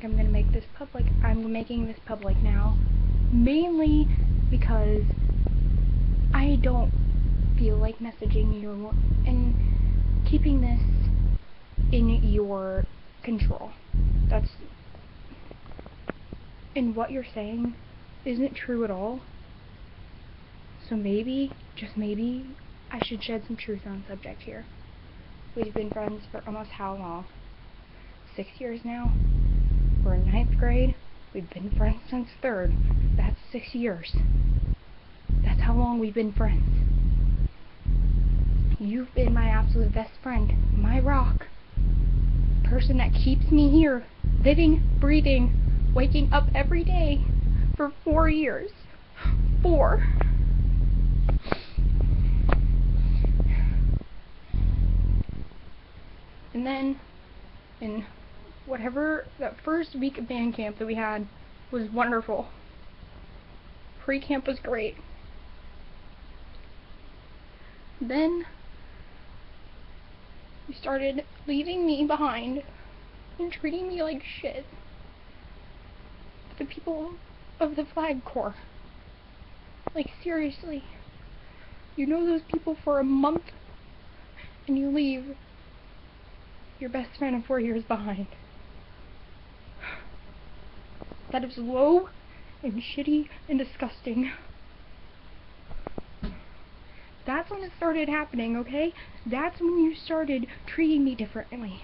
think I'm going to make this public. I'm making this public now, mainly because I don't feel like messaging you and keeping this in your control. And what you're saying isn't true at all. So maybe, just maybe, I should shed some truth on the subject here. We've been friends for almost how long? 6 years now? We're in 9th grade. We've been friends since 3rd. That's 6 years. That's how long we've been friends. You've been my absolute best friend, my rock. Person that keeps me here, living, breathing, waking up every day for 4 years. 4. And then, in whatever, that first week of band camp that we had was wonderful. Pre-camp was great. Then, you started leaving me behind and treating me like shit. The people of the Flag Corps. Like, seriously. You know those people for a month, and you leave your best friend of 4 years behind. That is low and shitty and disgusting. That's when it started happening, okay? That's when you started treating me differently.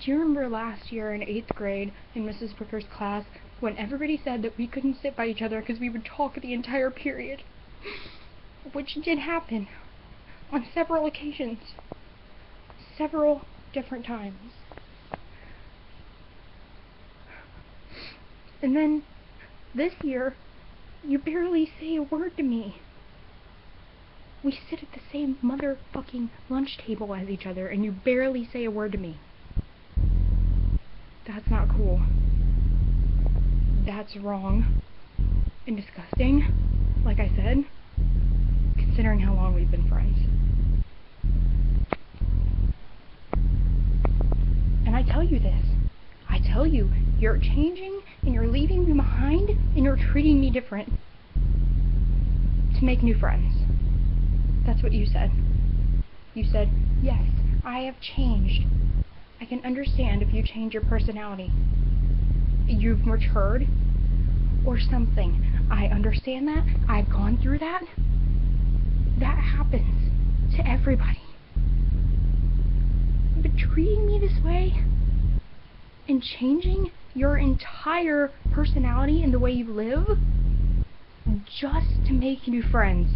Do you remember last year in 8th grade in Mrs. Brooker's class when everybody said that we couldn't sit by each other because we would talk the entire period? Which did happen on several occasions. Several different times. And then, this year, you barely say a word to me. We sit at the same motherfucking lunch table as each other, and you barely say a word to me. That's not cool. That's wrong. And disgusting, like I said, considering how long we've been friends. And I tell you this. I tell you, you're changing, and you're leaving me behind, and you're treating me different to make new friends. That's what you said. You said, yes, I have changed. I can understand if you change your personality. You've matured, or something. I understand that. I've gone through that. That happens to everybody. But treating me this way, and changing your entire personality and the way you live, just to make new friends,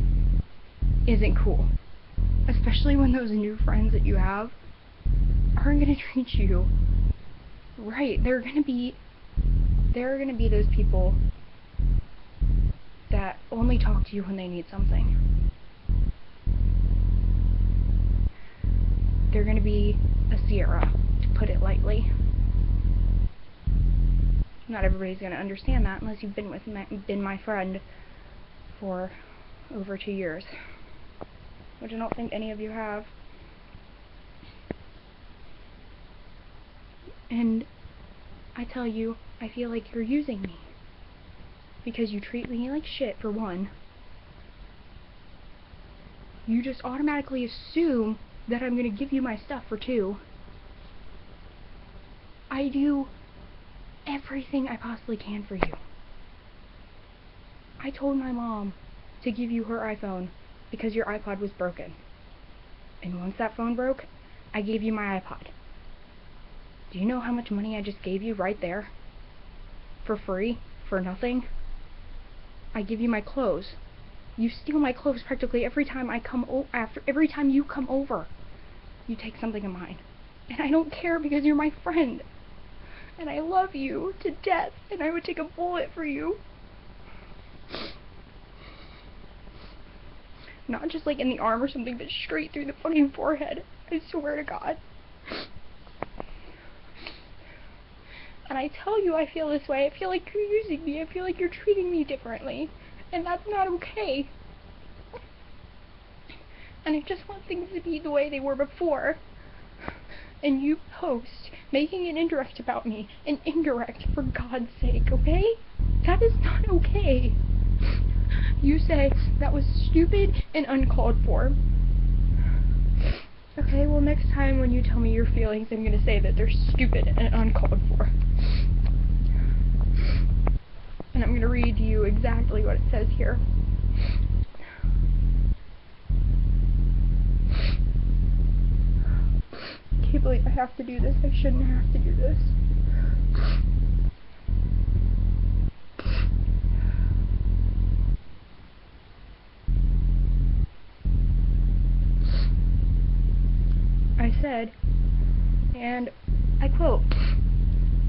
isn't cool. Especially when those new friends that you have aren't gonna treat you right. There are gonna be those people that only talk to you when they need something. They're gonna be a Sierra, to put it lightly. Not everybody's gonna understand that unless you've been my friend for over 2 years. Which I don't think any of you have. And I tell you, I feel like you're using me. Because you treat me like shit, for one. You just automatically assume that I'm gonna give you my stuff, for 2. I do everything I possibly can for you. I told my mom to give you her iPhone because your iPod was broken. And once that phone broke, I gave you my iPod. Do you know how much money I just gave you right there? For free? For nothing? I give you my clothes. You steal my clothes practically every time every time you come over. You take something of mine. And I don't care because you're my friend. And I love you to death, and I would take a bullet for you. Not just like in the arm or something, but straight through the fucking forehead. I swear to God. And I tell you I feel this way. I feel like you're using me. I feel like you're treating me differently. And that's not okay. And I just want things to be the way they were before. and you post making an indirect about me. An indirect, for God's sake, okay? That is not okay. You say that was stupid and uncalled for. Okay, well, next time when you tell me your feelings, I'm gonna say that they're stupid and uncalled for. And I'm gonna read you exactly what it says here. I can't believe I have to do this. I shouldn't have to do this. I said, and I quote,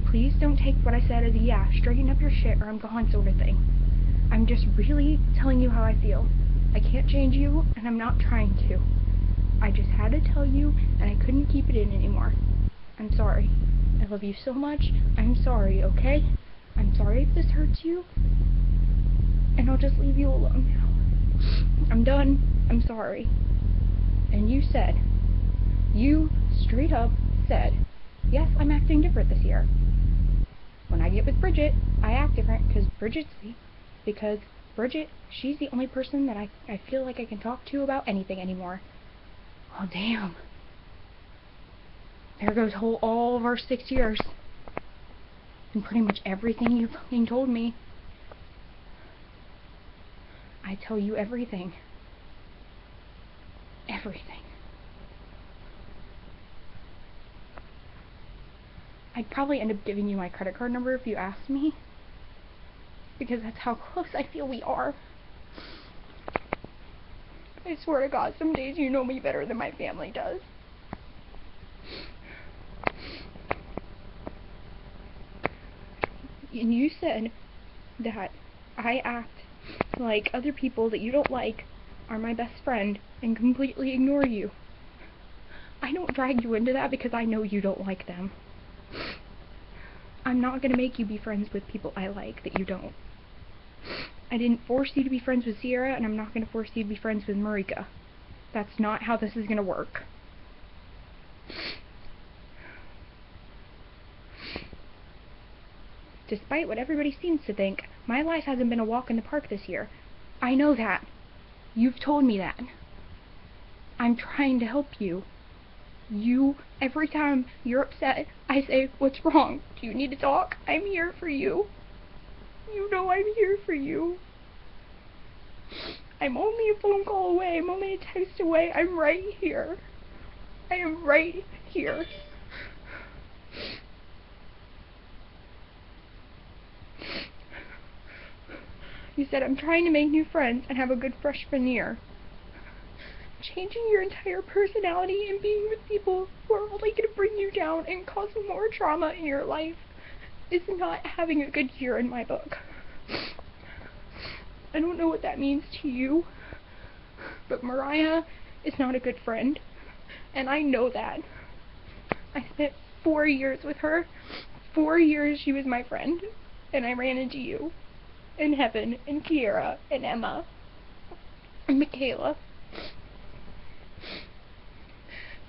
"Please don't take what I said as a yeah, straighten up your shit or I'm gone sort of thing. I'm just really telling you how I feel. I can't change you, and I'm not trying to. I just had to tell you, and I couldn't keep it in anymore. I'm sorry. I love you so much. I'm sorry, okay? I'm sorry if this hurts you, and I'll just leave you alone now. I'm done. I'm sorry." And you said, you straight up said, "Yes, I'm acting different this year. When I get with Bridget, I act different because Bridget, she's the only person that I feel like I can talk to about anything anymore." Oh, damn. There goes all of our 6 years. And pretty much everything you fucking told me. I tell you everything. Everything. I'd probably end up giving you my credit card number if you asked me. Because that's how close I feel we are. I swear to God, some days you know me better than my family does. And you said that I act like other people that you don't like are my best friend and completely ignore you. I don't drag you into that because I know you don't like them. I'm not gonna make you be friends with people I like that you don't. I didn't force you to be friends with Sierra, and I'm not gonna force you to be friends with Marika. That's not how this is gonna work. Despite what everybody seems to think, my life hasn't been a walk in the park this year. I know that. You've told me that. I'm trying to help you. Every time you're upset, I say, "What's wrong? Do you need to talk? I'm here for you. You know I'm here for you. I'm only a phone call away. I'm only a text away. I'm right here. I am right here." You said, "I'm trying to make new friends and have a good freshman year." Changing your entire personality and being with people who are only going to bring you down and cause more trauma in your life is not having a good year in my book. I don't know what that means to you, but Mariah is not a good friend, and I know that. I spent 4 years with her. 4 years she was my friend, and I ran into you, and Heaven, and Kiera, and Emma, and Michaela.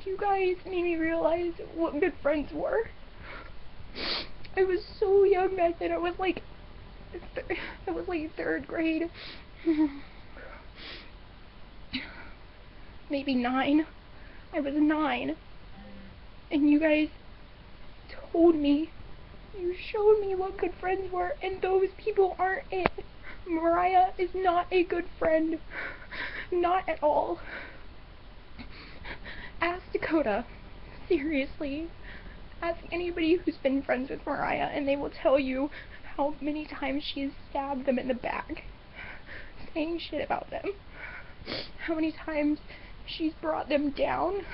You guys made me realize what good friends were. I was so young back then. I was like 3rd grade. Maybe 9. I was 9. And you guys told me, you showed me what good friends were, and those people aren't it. Mariah is not a good friend. Not at all. Ask Dakota. Seriously. Ask anybody who's been friends with Mariah, and they will tell you how many times she has stabbed them in the back, saying shit about them. How many times she's brought them down,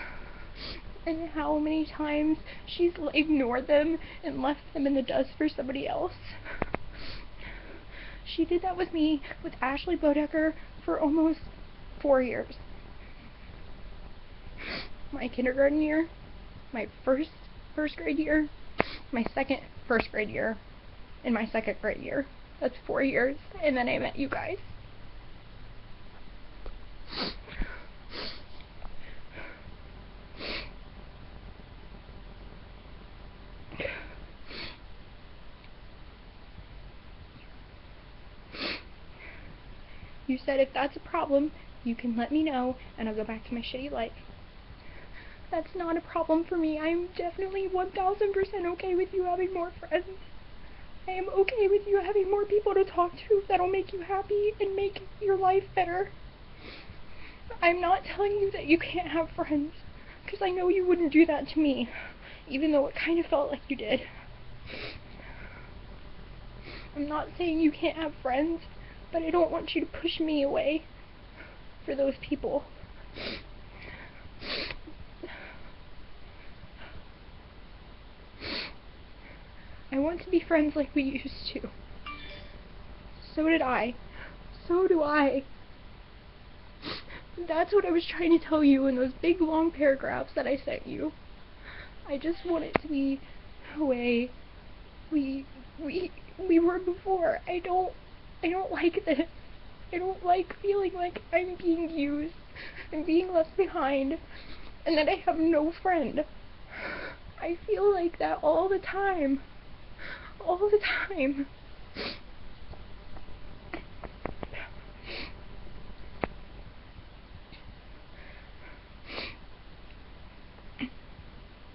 and how many times she's ignored them and left them in the dust for somebody else. She did that with me, with Ashley Bodecker, for almost 4 years. My kindergarten year, my first grade year, my second first grade year, and my 2nd grade year. That's 4 years, and then I met you guys. You said if that's a problem, you can let me know, and I'll go back to my shitty life. That's not a problem for me. I'm definitely 1000% okay with you having more friends. I am okay with you having more people to talk to that'll make you happy and make your life better. I'm not telling you that you can't have friends, because I know you wouldn't do that to me, even though it kind of felt like you did. I'm not saying you can't have friends, but I don't want you to push me away for those people. I want to be friends like we used to. So did I. So do I. That's what I was trying to tell you in those big long paragraphs that I sent you. I just want it to be the way we were before. I don't like this. I don't like feeling like I'm being used and being left behind and that I have no friend. I feel like that all the time. All the time.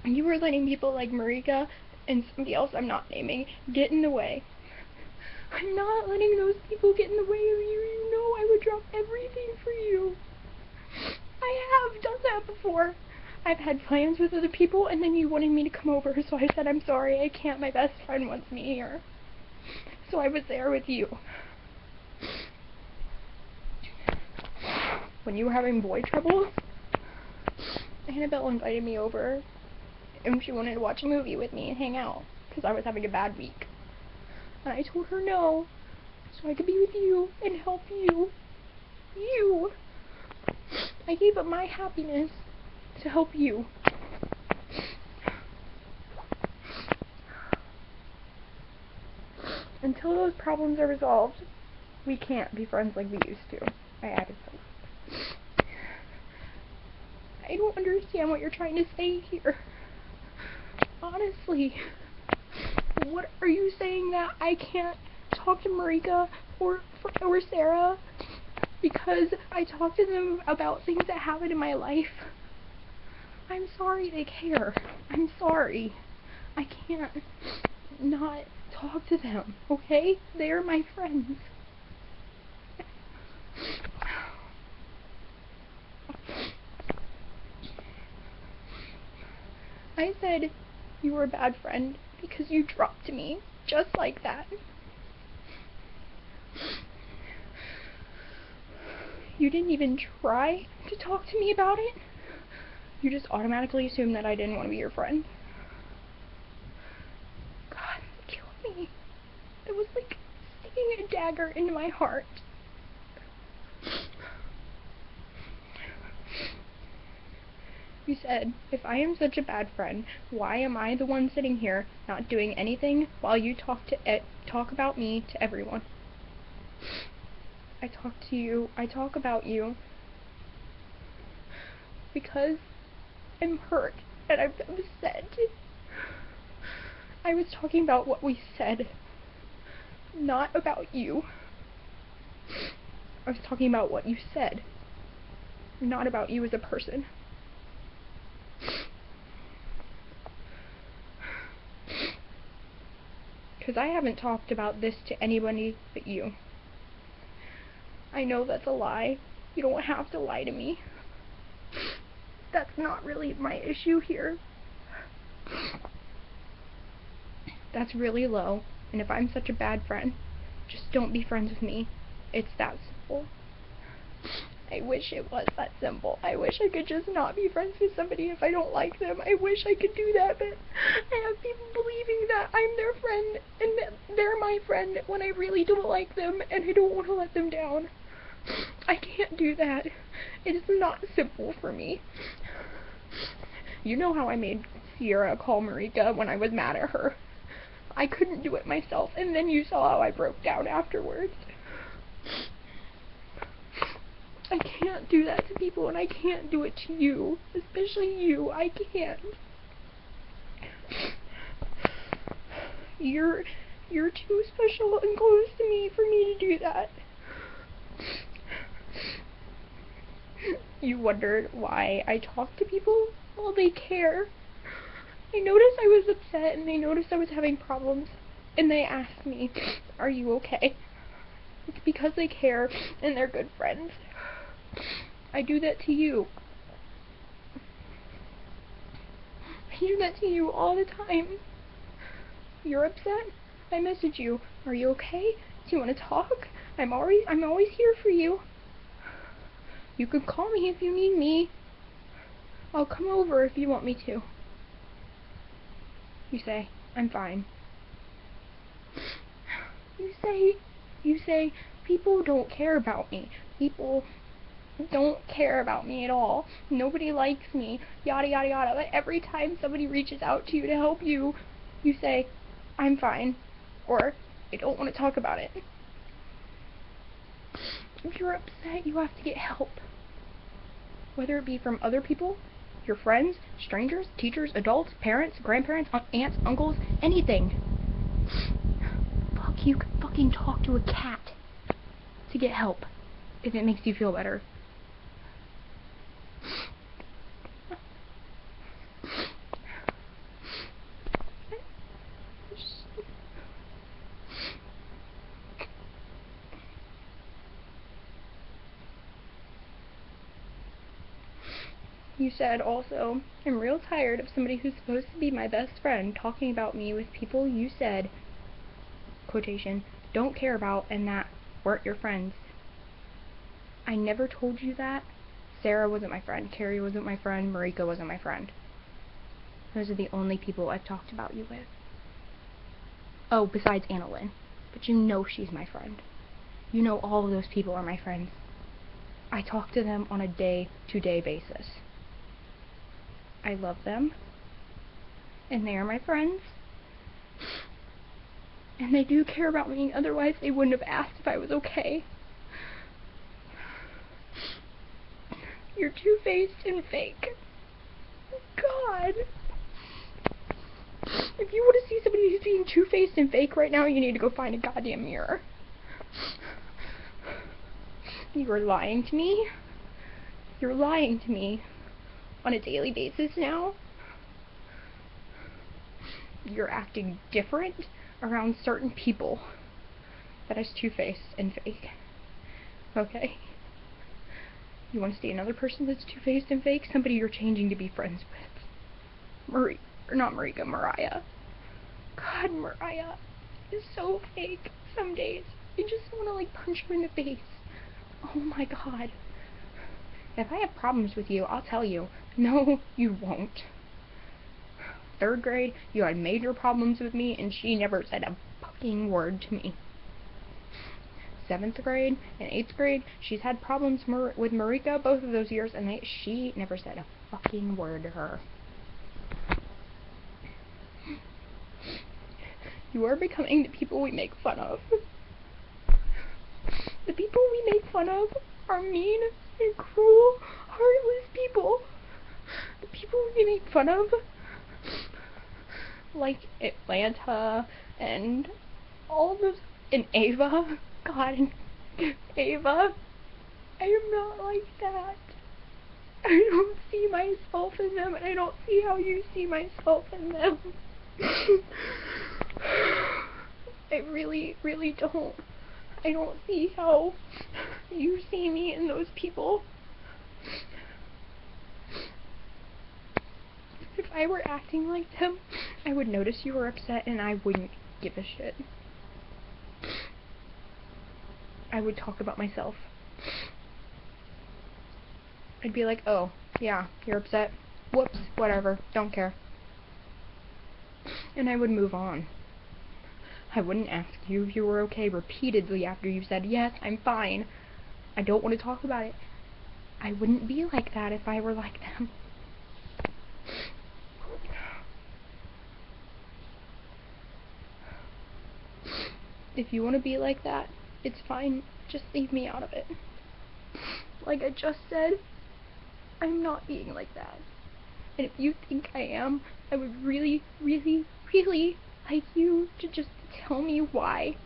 You were letting people like Marika and somebody else I'm not naming get in the way. I'm not letting those people get in the way of you. You know I would drop everything for you. I have done that before. I've had plans with other people and then you wanted me to come over, so I said I'm sorry, I can't, my best friend wants me here. So I was there with you. When you were having boy troubles, Annabelle invited me over and she wanted to watch a movie with me and hang out because I was having a bad week. And I told her no, so I could be with you and help you. You! I gave up my happiness to help you. Until those problems are resolved, we can't be friends like we used to. I added so. I don't understand what you're trying to say here. Honestly. What are you saying, that I can't talk to Marika or Sarah because I talk to them about things that happen in my life? I'm sorry they care. I'm sorry. I can't not talk to them, okay? They're my friends. I said you were a bad friend because you dropped me, just like that. You didn't even try to talk to me about it. You just automatically assumed that I didn't want to be your friend. God, it killed me. It was like sticking a dagger into my heart. You said, if I am such a bad friend, why am I the one sitting here not doing anything while you talk about me to everyone? I talk to you, I talk about you because I'm hurt and I'm upset. I was talking about what we said, not about you. I was talking about what you said, not about you as a person. Because I haven't talked about this to anybody but you. I know that's a lie. You don't have to lie to me. That's not really my issue here. That's really low, and if I'm such a bad friend, just don't be friends with me. It's that simple. I wish it was that simple. I wish I could just not be friends with somebody if I don't like them. I wish I could do that, but I have people believing that I'm their friend and that they're my friend when I really don't like them and I don't want to let them down. I can't do that. It is not simple for me. You know how I made Sierra call Marika when I was mad at her. I couldn't do it myself, and then you saw how I broke down afterwards. I can't do that to people, and I can't do it to you. Especially you. I can't. You're too special and close to me for me to do that. You wondered why I talk to people? Well, they care. They noticed I was upset, and they noticed I was having problems, and they asked me, are you okay? It's because they care, and they're good friends. I do that to you. I do that to you all the time. You're upset? I message you. Are you okay? Do you want to talk? I'm always here for you. You can call me if you need me. I'll come over if you want me to. You say, I'm fine. You say, people don't care about me. People don't care about me at all. Nobody likes me. Yada yada yada. But every time somebody reaches out to you to help you, you say, I'm fine. Or, I don't want to talk about it. If you're upset, you have to get help. Whether it be from other people, your friends, strangers, teachers, adults, parents, grandparents, aunts, uncles, anything. Fuck, you can fucking talk to a cat to get help if it makes you feel better. You said also, I'm real tired of somebody who's supposed to be my best friend talking about me with people you said, quotation, don't care about and that weren't your friends. I never told you that. Sarah wasn't my friend, Carrie wasn't my friend, Marika wasn't my friend. Those are the only people I've talked about you with. Oh, besides Annalyn. But you know she's my friend. You know all of those people are my friends. I talk to them on a day-to-day basis. I love them, and they are my friends, and they do care about me, otherwise they wouldn't have asked if I was okay. You're two-faced and fake. God. If you want to see somebody who's being two-faced and fake right now, you need to go find a goddamn mirror. You are lying to me. You're lying to me on a daily basis now. You're acting different around certain people. That is two-faced and fake. Okay? You want to see another person that's two-faced and fake? Somebody you're changing to be friends with. Mariah. God, Mariah is so fake some days. I just want to, like, punch her in the face. Oh my god. If I have problems with you, I'll tell you. No, you won't. 3rd grade, you had major problems with me, and she never said a fucking word to me. 7th grade and 8th grade, she's had problems with Marika both of those years, and she never said a fucking word to her. You are becoming the people we make fun of. The people we make fun of are mean and cruel, heartless people. The people we make fun of, like Atlanta and all those, and Ava. God, Ava. I am not like that. I don't see myself in them, and I don't see how you see myself in them. I really, really don't. I don't see how you see me in those people. If I were acting like them, I would notice you were upset and I wouldn't give a shit. I would talk about myself. I'd be like, oh, yeah, you're upset. Whoops, whatever, don't care. And I would move on. I wouldn't ask you if you were okay repeatedly after you said, yes, I'm fine. I don't want to talk about it. I wouldn't be like that if I were like them. If you want to be like that, it's fine. Just leave me out of it. Like I just said, I'm not being like that. And if you think I am, I would really, really, really like you to just tell me why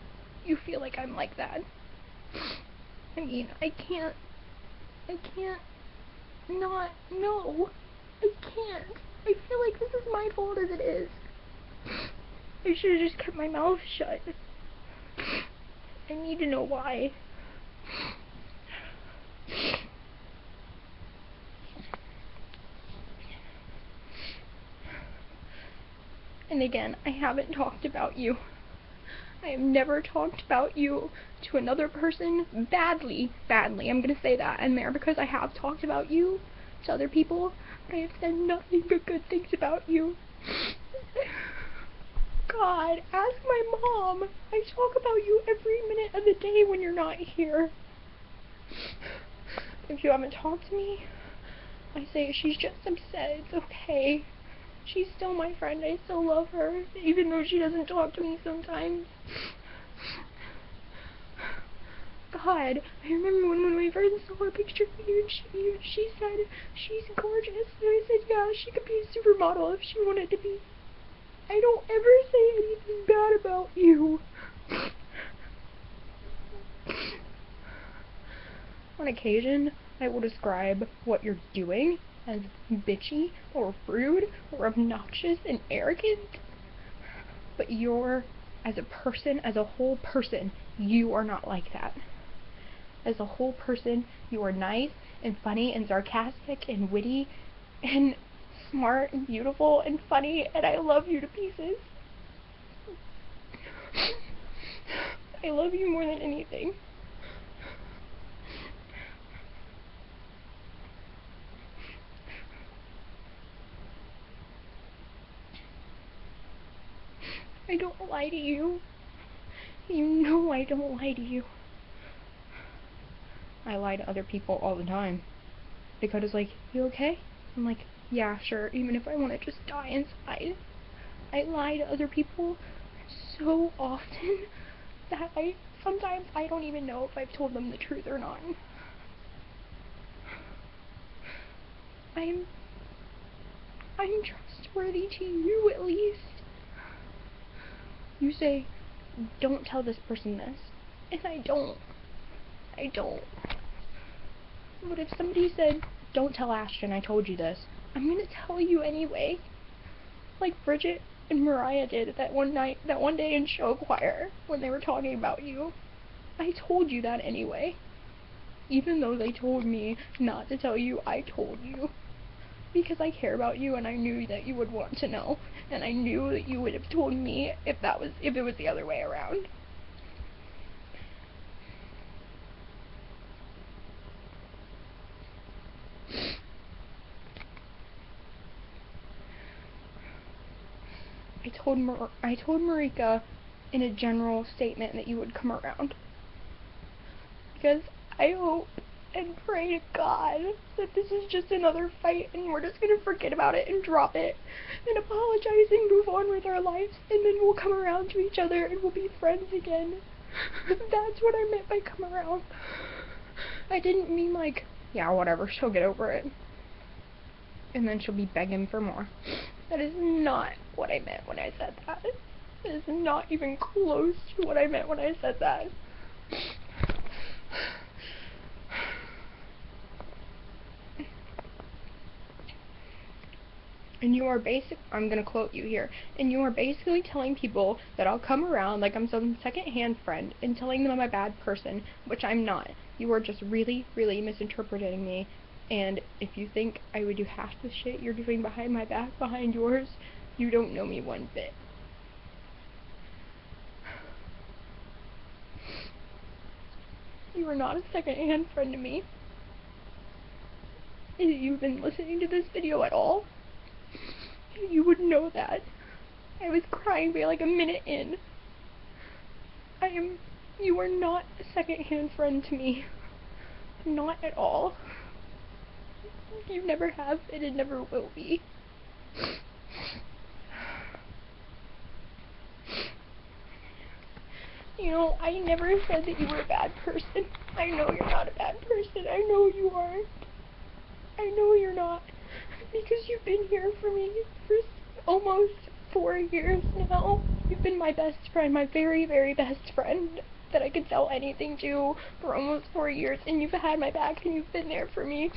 you feel like I'm like that. I mean, I can't not, no, I can't. I feel like this is my fault as it is. I should have just kept my mouth shut. I need to know why. And again, I haven't talked about you. I have never talked about you to another person badly. I'm gonna say that in there because I have talked about you to other people, but I have said nothing but good things about you. God, ask my mom. I talk about you every minute of the day when you're not here. If you haven't talked to me, I say she's just upset. It's okay. She's still my friend. I still love her, even though she doesn't talk to me sometimes. God, I remember when my friend saw a picture of you and she said she's gorgeous. And I said, yeah, she could be a supermodel if she wanted to be. I don't ever say anything bad about you. On occasion, I will describe what you're doing as bitchy or rude or obnoxious and arrogant. But you're, as a person, as a whole person, you are not like that. As a whole person, you are nice and funny and sarcastic and witty and smart and beautiful and funny, and I love you to pieces. I love you more than anything. I don't lie to you. You know I don't lie to you. I lie to other people all the time. Dakota's like, you okay? I'm like, yeah, sure, even if I want to just die inside. I lie to other people so often that sometimes I don't even know if I've told them the truth or not. I'm trustworthy to you, at least. You say, don't tell this person this, and I don't. But if somebody said, don't tell Ashton I told you this, I'm gonna tell you anyway. Like Bridget and Mariah did that one day in show choir, when they were talking about you. I told you that anyway. Even though they told me not to tell you, I told you. Because I care about you and I knew that you would want to know. And I knew that you would have told me if it was the other way around. I told Marika in a general statement that you would come around. Because I hope and pray to God that this is just another fight and we're just gonna forget about it and drop it and apologize and move on with our lives, and then we'll come around to each other and we'll be friends again. That's what I meant by come around. I didn't mean like, yeah, whatever, she'll get over it. And then she'll be begging for more. That is not what I meant when I said that. That is not even close to what I meant when I said that. And you are I'm gonna quote you here, and you are basically telling people that I'll come around like I'm some second-hand friend and telling them I'm a bad person, which I'm not. You are just really, really misinterpreting me, and if you think I would do half the shit you're doing behind my back, behind yours, you don't know me one bit. You are not a second-hand friend to me. If you've been listening to this video at all, you would know that. I was crying by like a minute in. You are not a second-hand friend to me. Not at all. You never have, and it never will be. You know, I never said that you were a bad person. I know you're not a bad person. I know you aren't. I know you're not. Because you've been here for me for almost 4 years now. You've been my best friend, my very, very best friend that I could tell anything to for almost 4 years, and you've had my back and you've been there for me.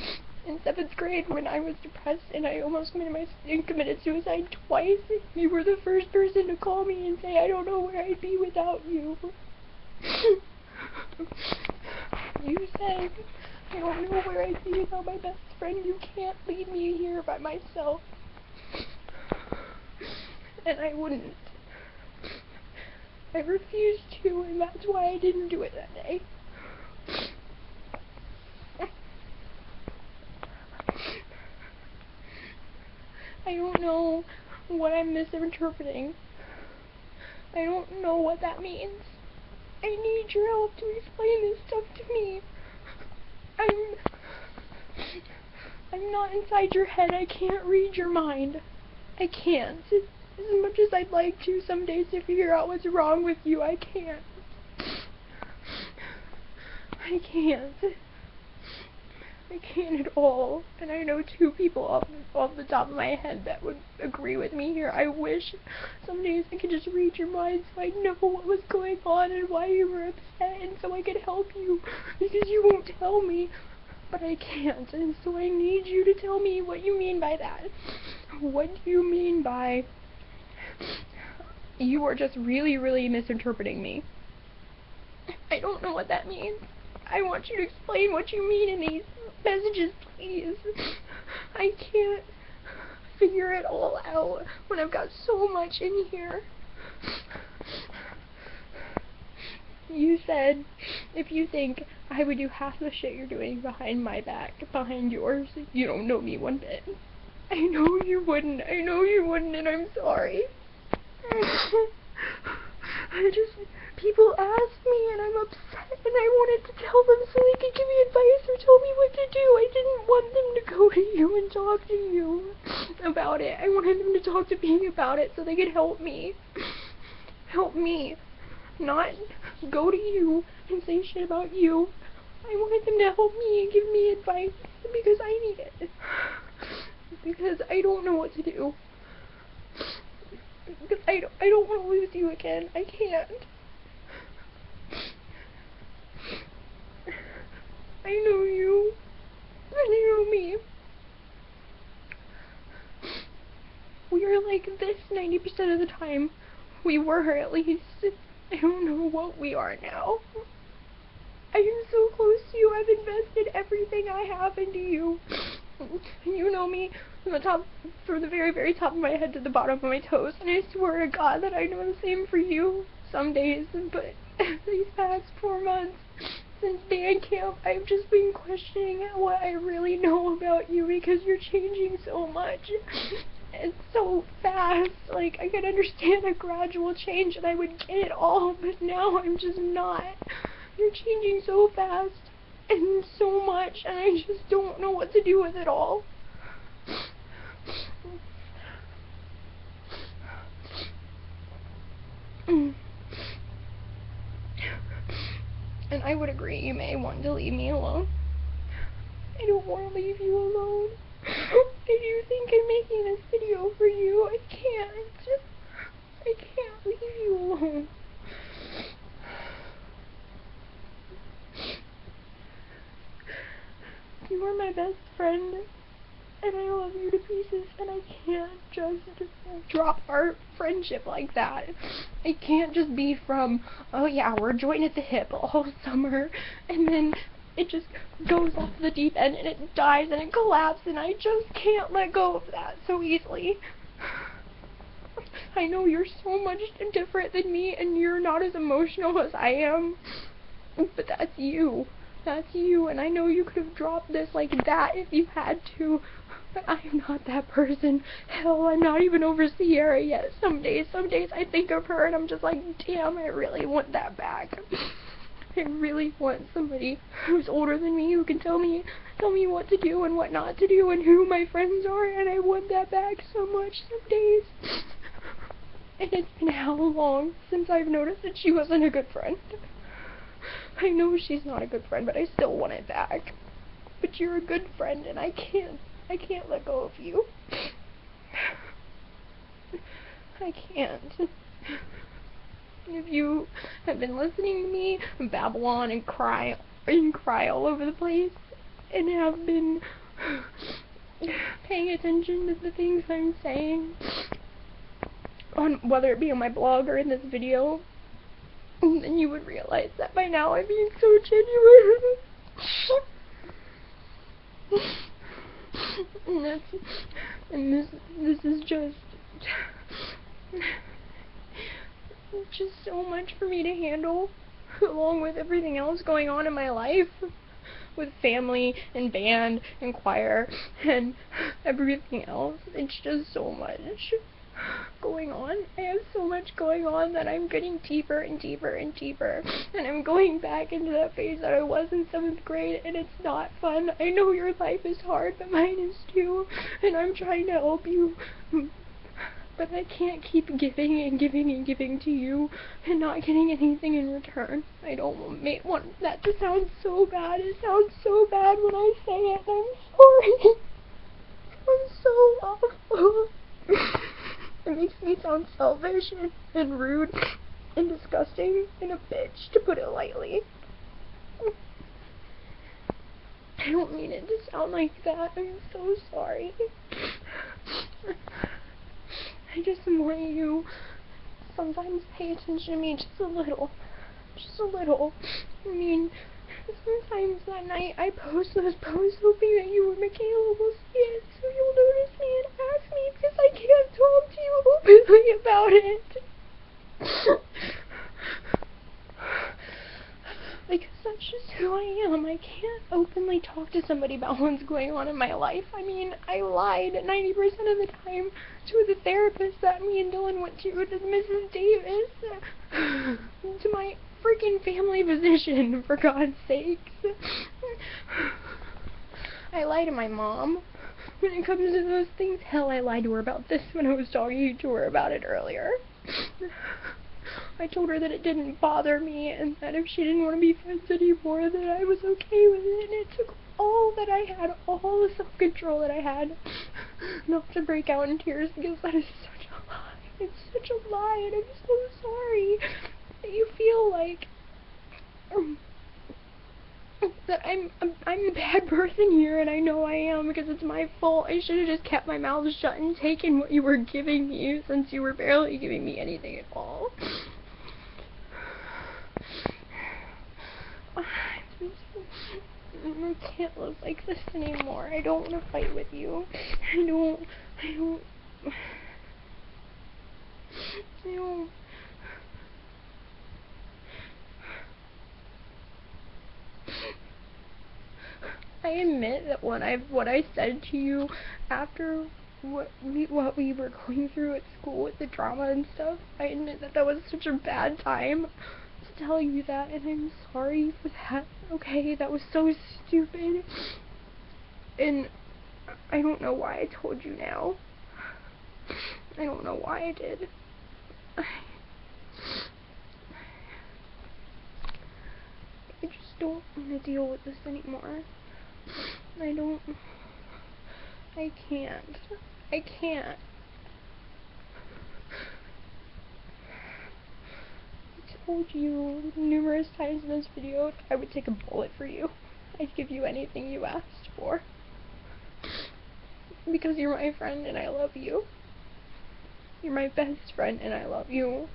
In 7th grade, when I was depressed and I almost committed suicide twice, you were the first person to call me and say, I don't know where I'd be without you. You said, I don't know where I'd be without my best friend. You can't leave me here by myself. And I wouldn't. I refused to, and that's why I didn't do it that day. I don't know what I'm misinterpreting. I don't know what that means. I need your help to explain this stuff to me. I'm not inside your head. I can't read your mind. I can't. As much as I'd like to some days to figure out what's wrong with you, I can't. I can't. I can't at all. And I know 2 people off the top of my head that would agree with me here. I wish some days I could just read your mind so I'd know what was going on and why you were upset, and so I could help you, because you won't tell me. But I can't, and so I need you to tell me what you mean by that. What do you mean by you are just really, really misinterpreting me? I don't know what that means. I want you to explain what you mean in these messages, please. I can't figure it all out when I've got so much in here. You said, if you think I would do half the shit you're doing behind my back, behind yours, you don't know me one bit. I know you wouldn't, and I'm sorry. People ask me, and I'm upset, and I wanted to tell them so they could give me advice or tell me what to do. I didn't want them to go to you and talk to you about it. I wanted them to talk to me about it so they could help me. Help me. Not go to you and say shit about you. I wanted them to help me and give me advice because I need it. Because I don't know what to do. Because I don't want to lose you again. I can't. I know you. And you know me. We are like this 90% of the time. We were, at least. I don't know what we are now. I am so close to you. I've invested everything I have into you. You know me from the very, very top of my head to the bottom of my toes, and I swear to God that I know the same for you some days, but these past 4 months since band camp, I've just been questioning what I really know about you, because you're changing so much. It's so fast. Like, I could understand a gradual change and I would get it all, but now I'm just not. You're changing so fast and so much, and I just don't know what to do with it all. And I would agree, you may want to leave me alone. I don't want to leave you alone. I do think I'm making this video for you. I can't leave you alone. You are my best friend, and I love you to pieces, and I can't just drop our friendship like that. I can't just be from, oh yeah, we're joined at the hip all summer, and then it just goes off the deep end, and it dies, and it collapses, and I just can't let go of that so easily. I know you're so much different than me, and you're not as emotional as I am, but that's you. That's you, and I know you could have dropped this like that if you had to, but I'm not that person. Hell, I'm not even over Sierra yet. Some days I think of her and I'm just like, damn, I really want that back. I really want somebody who's older than me who can tell me what to do and what not to do and who my friends are, and I want that back so much some days. And it's been how long since I've noticed that she wasn't a good friend? I know she's not a good friend, but I still want it back. But you're a good friend, and I can't let go of you. I can't. If you have been listening to me babble on and cry all over the place, and have been paying attention to the things I'm saying, on whether it be on my blog or in this video, then you would realize that by now I'm being so genuine. This is just so much for me to handle, along with everything else going on in my life, with family and band and choir and everything else. It's just so much going on. I have so much going on that I'm getting deeper and deeper and deeper, and I'm going back into that phase that I was in 7th grade, and it's not fun. I know your life is hard, but mine is too, and I'm trying to help you, but I can't keep giving and giving and giving to you and not getting anything in return. I don't want that to sound so bad. It sounds so bad when I say it, and I'm sorry. I'm so awful. It makes me sound selfish and rude and disgusting and a bitch, to put it lightly. I don't mean it to sound like that. I'm so sorry. I just want you sometimes pay attention to me just a little. Just a little. I mean, sometimes that night I post those posts hoping that you or Michaela will see it, so you'll notice me and ask me, because I can't talk to you openly about it. Because that's just who I am. I can't openly talk to somebody about what's going on in my life. I mean, I lied 90% of the time to the therapist that me and Dylan went to Mrs. Davis, to my freaking family physician, for God's sakes. I lie to my mom when it comes to those things. Hell, I lied to her about this when I was talking to her about it earlier. I told her that it didn't bother me, and that if she didn't want to be friends anymore, that I was okay with it, and it took all that I had, all the self-control that I had, not to break out in tears, because that is such a lie. It's such a lie, and I'm so sorry that you feel like that I'm a bad person here, and I know I am, because it's my fault. I should have just kept my mouth shut and taken what you were giving me, since you were barely giving me anything at all. I can't live like this anymore. I don't want to fight with you. I don't. I admit that what I said to you after what we were going through at school with the drama and stuff, I admit that was such a bad time to tell you that, and I'm sorry for that. Okay, that was so stupid, and I don't know why I told you now. I don't know why I did. I just don't want to deal with this anymore. I can't. I told you numerous times in this video I would take a bullet for you. I'd give you anything you asked for. Because you're my friend and I love you. You're my best friend and I love you.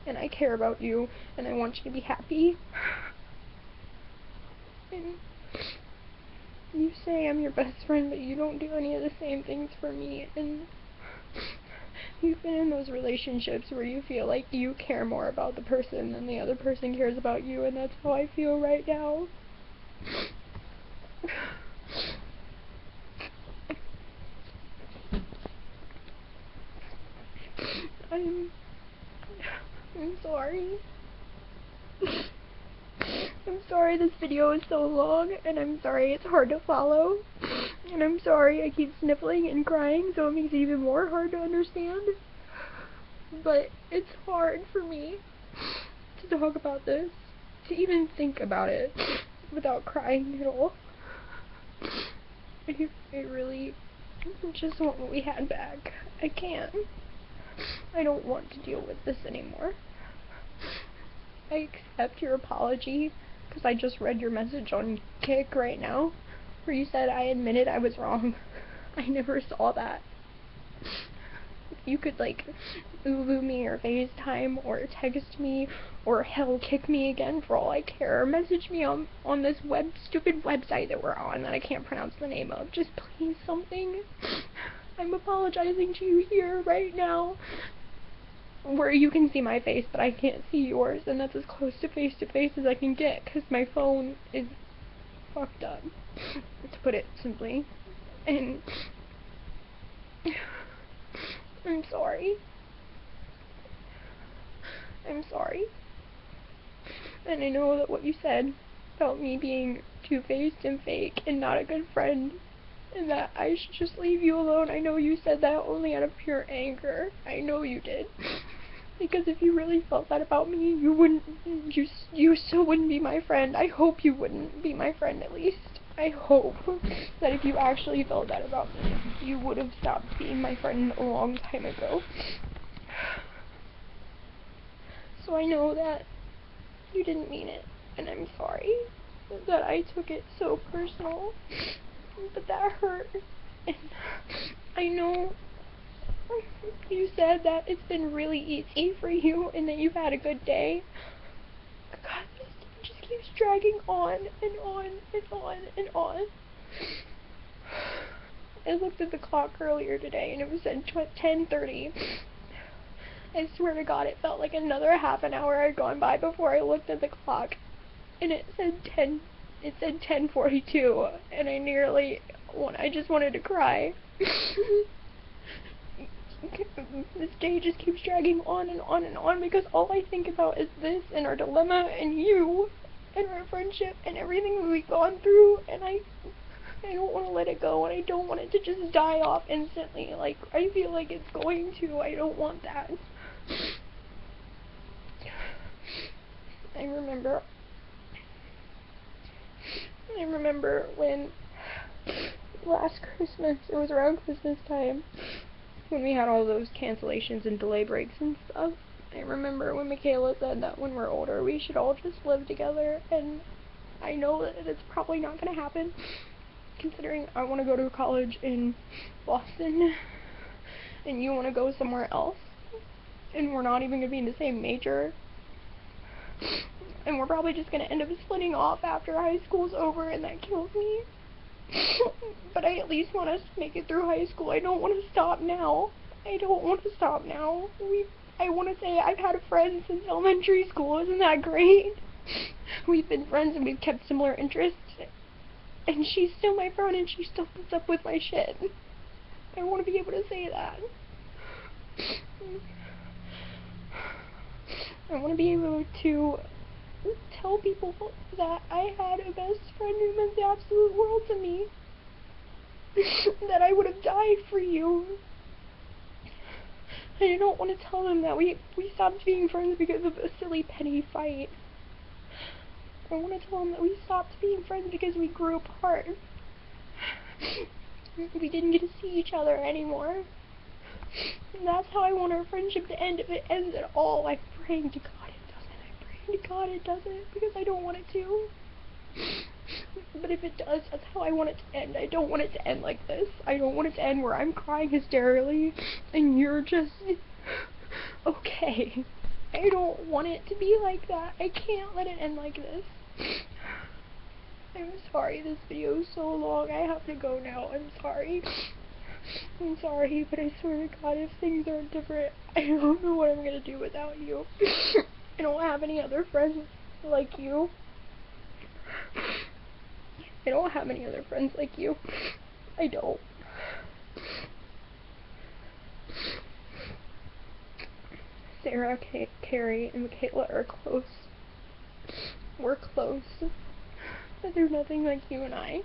And I care about you and I want you to be happy. And you say I'm your best friend, but you don't do any of the same things for me, and you've been in those relationships where you feel like you care more about the person than the other person cares about you, and that's how I feel right now. I'm sorry. I'm sorry this video is so long, and I'm sorry it's hard to follow, and I'm sorry I keep sniffling and crying, so it makes it even more hard to understand, but it's hard for me to talk about this, to even think about it without crying at all. I really just want what we had back. I can't. I don't want to deal with this anymore. I accept your apology, because I just read your message on Kick right now, where you said I admitted I was wrong. I never saw that. You could, like, Uvu me or FaceTime or text me or hell kick me again for all I care, or message me on this stupid website that we're on that I can't pronounce the name of. Just please something. I'm apologizing to you here right now, where you can see my face but I can't see yours, and that's as close to face as I can get because my phone is fucked up, to put it simply. And I'm sorry. I'm sorry. And I know that what you said about me being two-faced and fake and not a good friend, and that I should just leave you alone. I know you said that only out of pure anger. I know you did. Because if you really felt that about me, you still wouldn't be my friend. I hope you wouldn't be my friend, at least. I hope that if you actually felt that about me, you would have stopped being my friend a long time ago. So I know that you didn't mean it, and I'm sorry that I took it so personal, but that hurt. And I know you said that it's been really easy for you and that you've had a good day. God, this just keeps dragging on and on and on and on. I looked at the clock earlier today and it was at 10:30. I swear to God, it felt like another half an hour had gone by before I looked at the clock, and it said 10:42, and I just wanted to cry. This day just keeps dragging on and on and on because all I think about is this and our dilemma and you and our friendship and everything that we've gone through, and I don't want to let it go, and I don't want it to just die off instantly like I feel like it's going to. I don't want that. I remember when last Christmas, it was around Christmas time, when we had all those cancellations and delay breaks and stuff. I remember when Michaela said that when we're older we should all just live together, and I know that it's probably not going to happen, considering I want to go to college in Boston and you want to go somewhere else, and we're not even going to be in the same major, and we're probably just going to end up splitting off after high school's over, and that kills me. But I at least want us to make it through high school. I don't want to stop now. I want to say I've had a friend since elementary school. Isn't that great? We've been friends and we've kept similar interests, and she's still my friend and she still puts up with my shit. I want to be able to say that. I want to be able to tell people that I had a best friend who meant the absolute world to me. That I would have died for you. I don't want to tell them that we stopped being friends because of a silly petty fight. I want to tell them that we stopped being friends because we grew apart. We didn't get to see each other anymore. And that's how I want our friendship to end. If it ends at all, I'm praying to God it doesn't. I'm praying to God it doesn't, because I don't want it to. But if it does, that's how I want it to end. I don't want it to end like this. I don't want it to end where I'm crying hysterically and you're just okay. I don't want it to be like that. I can't let it end like this. I'm sorry, this video is so long. I have to go now. I'm sorry. I'm sorry, but I swear to God, if things aren't different, I don't know what I'm gonna do without you. I don't have any other friends like you. I don't have any other friends like you. I don't. Sarah, Carrie, and Michaela are close. We're close. But they're nothing like you and I.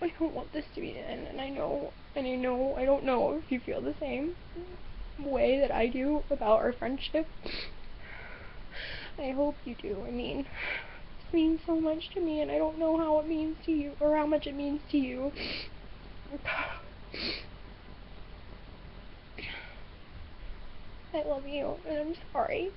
I don't want this to be the end, and I don't know if you feel the same way that I do about our friendship. I hope you do. I mean, it means so much to me, and I don't know how it means to you, or how much it means to you. I love you, and I'm sorry.